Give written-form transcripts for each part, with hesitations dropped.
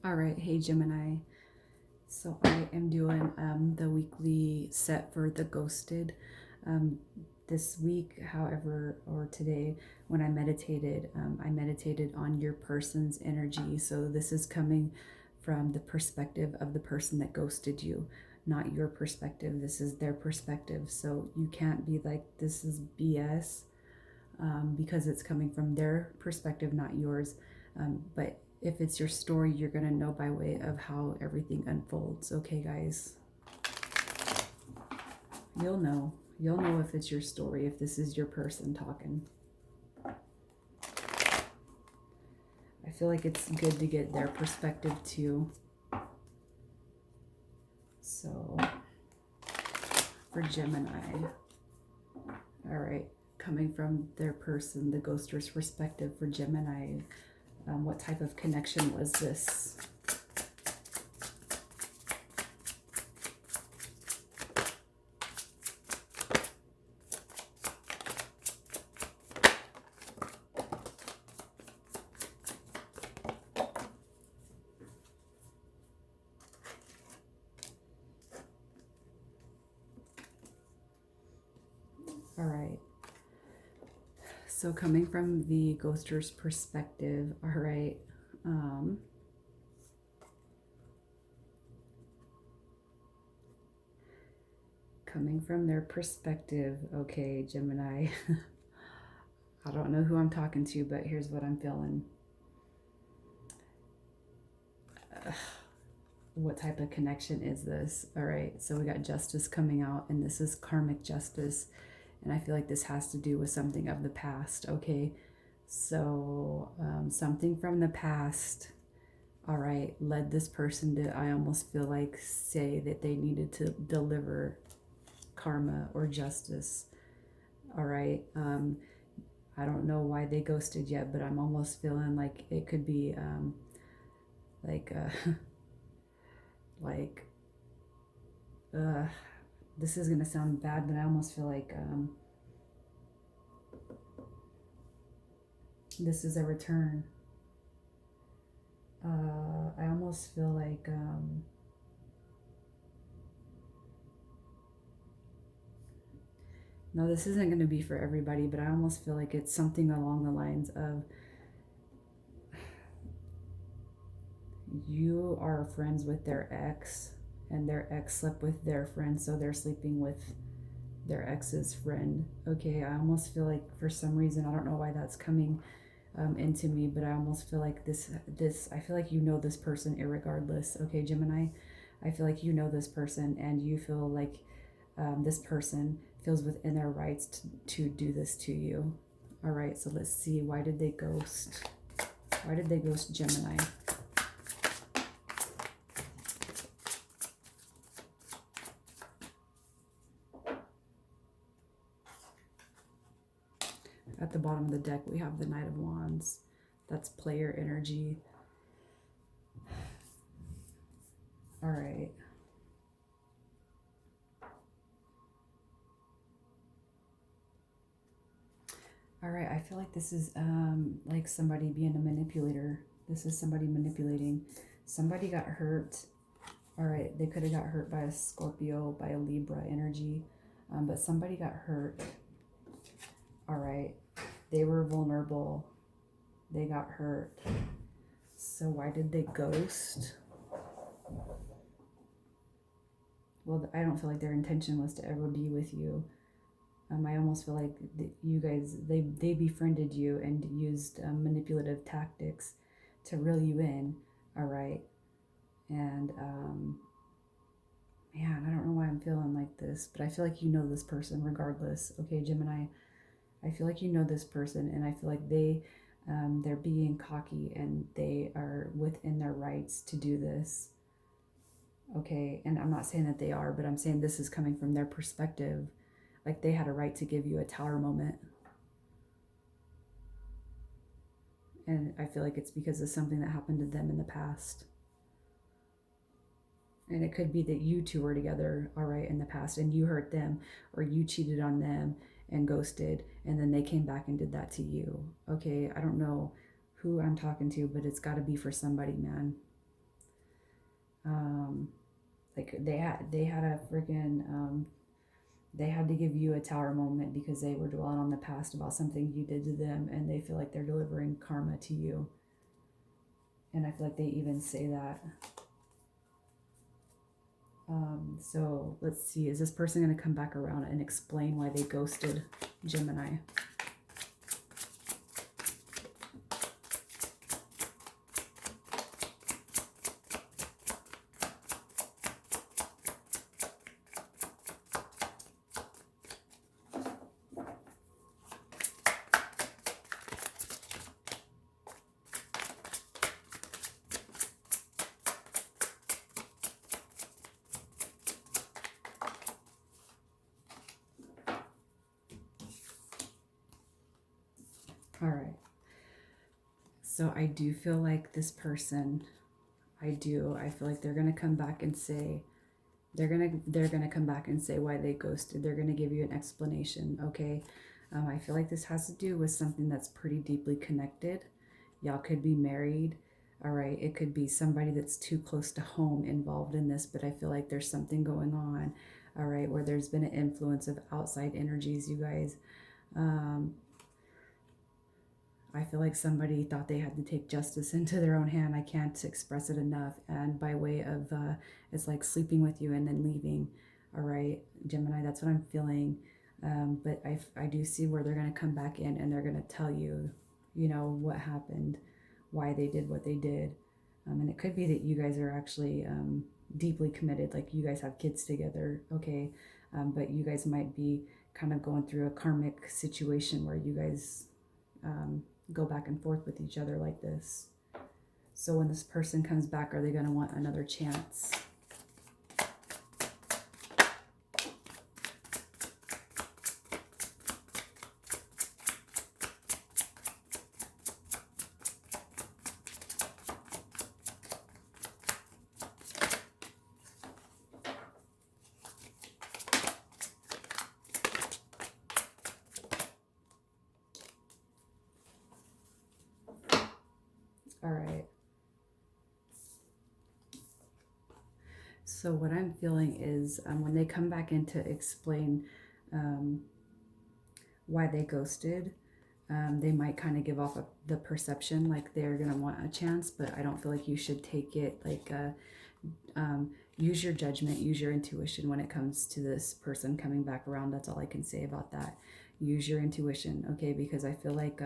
All right, hey Gemini. So I am doing the weekly set for the ghosted. This week, however, or today, when I meditated on your person's energy. So this is coming from the perspective of the person that ghosted you, not your perspective. This is their perspective. So you can't be like, this is BS, because it's coming from their perspective, not yours. But if it's your story, you're going to know by way of how everything unfolds. Okay, guys? You'll know. You'll know if it's your story, if this is your person talking. I feel like it's good to get their perspective too. So, for Gemini, all right, coming from their person, the ghoster's perspective for Gemini, what type of connection was this? All right. So coming from the ghoster's perspective, all right. Coming from their perspective, okay, Gemini. I don't know who I'm talking to, but here's what I'm feeling. What type of connection is this? All right, so we got justice coming out, and this is karmic justice. And I feel like this has to do with something of the past, okay? So something from the past, all right, led this person to, I almost feel like, say that they needed to deliver karma or justice, all right? I don't know why they ghosted yet, but I'm almost feeling like it could be this is gonna sound bad, but I almost feel like this is a return. I almost feel like no, this isn't going to be for everybody, but I almost feel like it's something along the lines of you are friends with their ex, and their ex slept with their friend, so they're sleeping with their ex's friend. Okay, I almost feel like for some reason, I don't know why that's coming into me, but I almost feel like this, I feel like you know this person irregardless. Okay, Gemini, I feel like you know this person, and you feel like this person feels within their rights to do this to you. All right, so let's see. Why did they ghost? Why did they ghost Gemini? At the bottom of the deck, we have the Knight of Wands. That's player energy. All right. All right, I feel like this is like somebody being a manipulator. This is somebody manipulating. Somebody got hurt. All right, they could have got hurt by a Scorpio, by a Libra energy, but somebody got hurt. All right, they were vulnerable. They got hurt. So why did they ghost? Well, I don't feel like their intention was to ever be with you. I almost feel like you guys, they befriended you and used manipulative tactics to reel you in, all right? And, man, I don't know why I'm feeling like this, but I feel like you know this person regardless, okay, Gemini? I feel like you know this person, and I feel like they're being cocky, and they are within their rights to do this, okay? And I'm not saying that they are, but I'm saying this is coming from their perspective. Like they had a right to give you a tower moment. And I feel like it's because of something that happened to them in the past. And it could be that you two were together, all right, in the past, and you hurt them, or you cheated on them and ghosted, and then they came back and did that to you. Okay, I don't know who I'm talking to, but it's got to be for somebody, man. Like they had a freaking, they had to give you a tower moment because they were dwelling on the past about something you did to them, and they feel like they're delivering karma to you. And I feel like they even say that. So let's see, is this person going to come back around and explain why they ghosted Gemini? All right. So I do feel like this person, I feel like they're going to come back and say, they're going to come back and say why they ghosted. They're going to give you an explanation, okay? I feel like this has to do with something that's pretty deeply connected. Y'all could be married, all right? It could be somebody that's too close to home involved in this, but I feel like there's something going on, all right, where there's been an influence of outside energies, you guys. I feel like somebody thought they had to take justice into their own hand. I can't express it enough. And by way of, it's like sleeping with you and then leaving. All right, Gemini, that's what I'm feeling. But I do see where they're going to come back in and they're going to tell you, you know, what happened, why they did what they did. And it could be that you guys are actually deeply committed, like you guys have kids together, okay? But you guys might be kind of going through a karmic situation where you guys go back and forth with each other like this. So when this person comes back, are they going to want another chance? All right. So what I'm feeling is when they come back in to explain why they ghosted, they might kind of give off the perception like they're going to want a chance, but I don't feel like you should take it like use your judgment, use your intuition when it comes to this person coming back around. That's all I can say about that. Use your intuition, okay? Because I feel like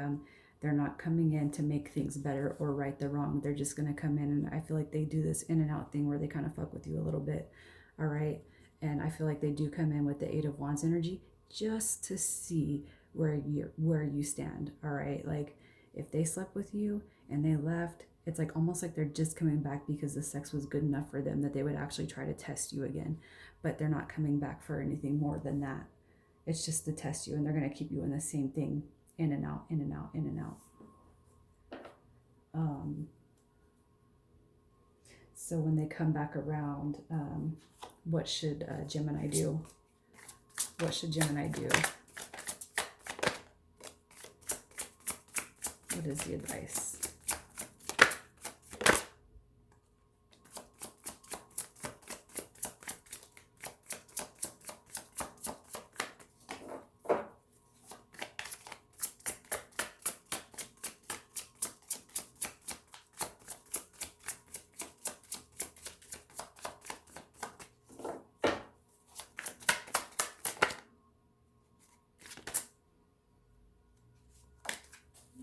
they're not coming in to make things better or right the wrong. They're just going to come in, and I feel like they do this in and out thing where they kind of fuck with you a little bit, all right? And I feel like they do come in with the Eight of Wands energy just to see where you stand, all right? Like if they slept with you and they left, it's like almost like they're just coming back because the sex was good enough for them that they would actually try to test you again, but they're not coming back for anything more than that. It's just to test you, and they're going to keep you in the same thing, in and out, in and out, in and out. So when they come back around, what should Gemini do? What should Gemini do? What is the advice?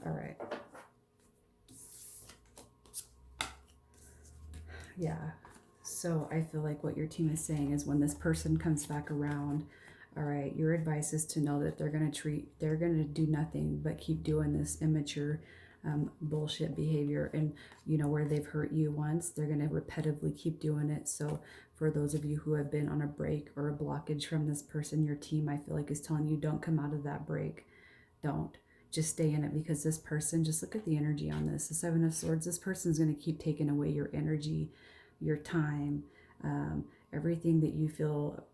All right. Yeah. So I feel like what your team is saying is when this person comes back around, all right, your advice is to know that they're going to do nothing but keep doing this immature bullshit behavior. And, you know, where they've hurt you once, they're going to repetitively keep doing it. So for those of you who have been on a break or a blockage from this person, your team, I feel like, is telling you don't come out of that break. Don't. Just stay in it, because this person, just look at the energy on this. The Seven of Swords, this person is going to keep taking away your energy, your time, everything that you feel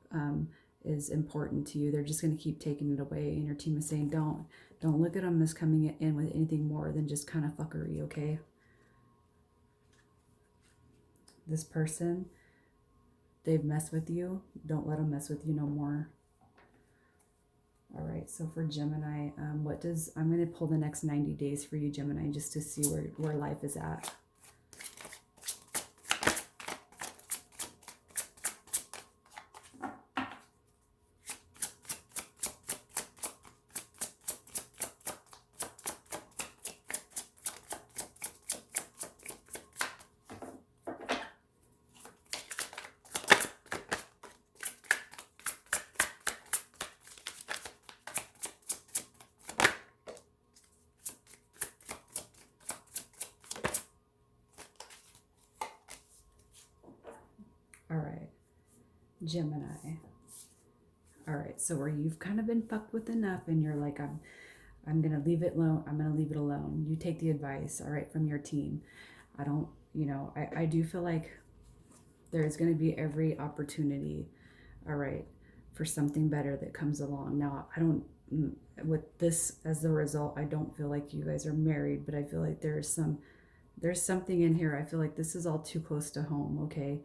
is important to you. They're just going to keep taking it away. And your team is saying, don't look at them as coming in with anything more than just kind of fuckery, okay? this person, they've messed with you. Don't let them mess with you no more. All right, so for Gemini, I'm going to pull the next 90 days for you, Gemini, just to see where life is at. All right, Gemini. All right, so where you've kind of been fucked with enough and you're like, I'm going to leave it alone. I'm going to leave it alone. You take the advice, all right, from your team. I don't, I do feel like there's going to be every opportunity, all right, for something better that comes along. Now, with this as the result, I don't feel like you guys are married, but I feel like there's something in here. I feel like this is all too close to home, okay?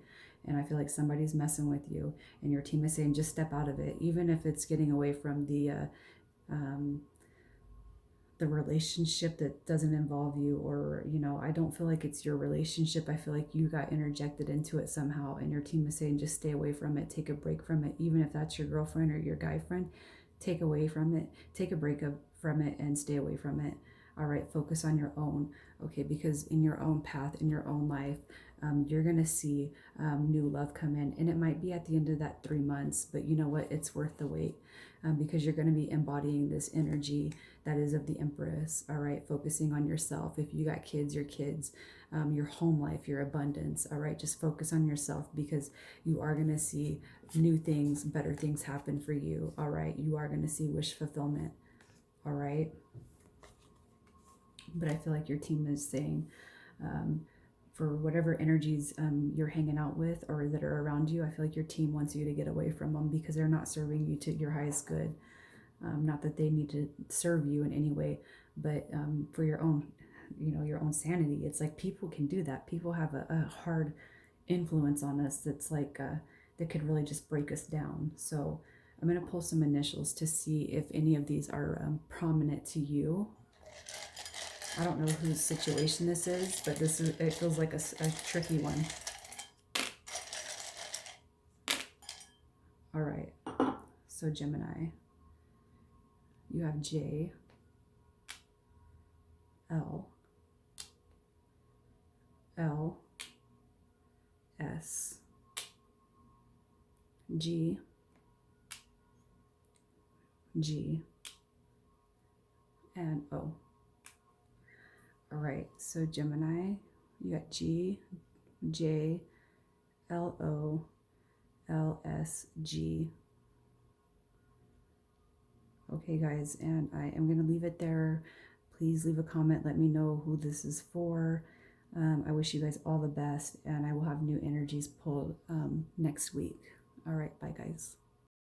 And I feel like somebody's messing with you and your team is saying, just step out of it. Even if it's getting away from the relationship that doesn't involve you, or, I don't feel like it's your relationship. I feel like you got interjected into it somehow and your team is saying, just stay away from it. Take a break from it. Even if that's your girlfriend or your guy friend, take away from it. Take a break from it and stay away from it. All right, focus on your own, okay? Because in your own path, in your own life, you're going to see new love come in. And it might be at the end of that 3 months, but you know what? It's worth the wait because you're going to be embodying this energy that is of the Empress, all right? Focusing on yourself. If you got kids, your kids, your home life, your abundance, all right? Just focus on yourself because you are going to see new things, better things happen for you, all right? You are going to see wish fulfillment, all right? But I feel like your team is saying, for whatever energies you're hanging out with or that are around you, I feel like your team wants you to get away from them because they're not serving you to your highest good. Not that they need to serve you in any way, but for your own, your own sanity. It's like people can do that. People have a hard influence on us that's like, that could really just break us down. So I'm going to pull some initials to see if any of these are prominent to you. I don't know whose situation this is, but it feels like a tricky one. All right, so Gemini, you have J, L, L, S, G, G, and O. All right, so Gemini, you got G, J, L, O, L, S, G. Okay, guys, and I am going to leave it there. Please leave a comment. Let me know who this is for. I wish you guys all the best, and I will have new energies pulled next week. All right, bye, guys.